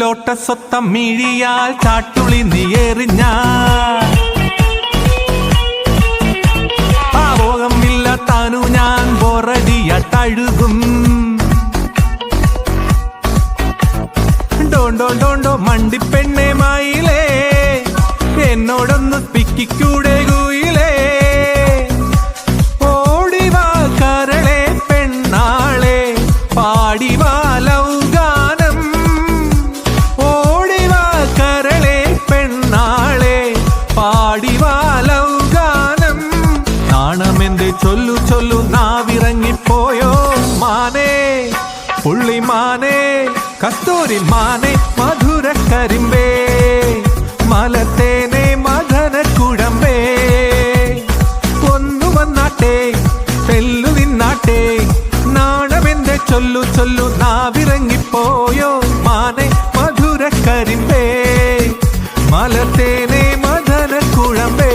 ലോട്ടസൊത്ത മിഴിയാൽ ചാട്ടുളി നീയെറിഞ്ഞ ആവോകമില്ല താനു ഞാൻ ബോറടിയ തഴുകും. ഡോണ്ടോ മണ്ടിപ്പെണ്ണെ മായിലേ എന്നോടൊന്ന് പിക്കിക്കൂടെ കുയിലേ. ഓടിവാ കരളെ പെണ്ണാളെ പാടിവാ ലൗഗാനം. ഓടിവാ കരളെ പെണ്ണാളെ പാടിവാ ലൗഗാനം. നാണമെന്ത് ചൊല്ലു നാവിറങ്ങിപ്പോയോ മാനേ പുള്ളിമാനേ കസ്തൂരി മാനേ മധുര കരിമ്പേ മലത്തേനെ മദന കുഴമ്പേ. ഒന്നു വന്നാട്ടെ തെല്ലു നിന്നാട്ടെ നാണമെന്റെ ചൊല്ലു നാവിറങ്ങിപ്പോയോ മാനേ മധുര കരിമ്പേ മലത്തേനെ മദന കുഴമ്പേ.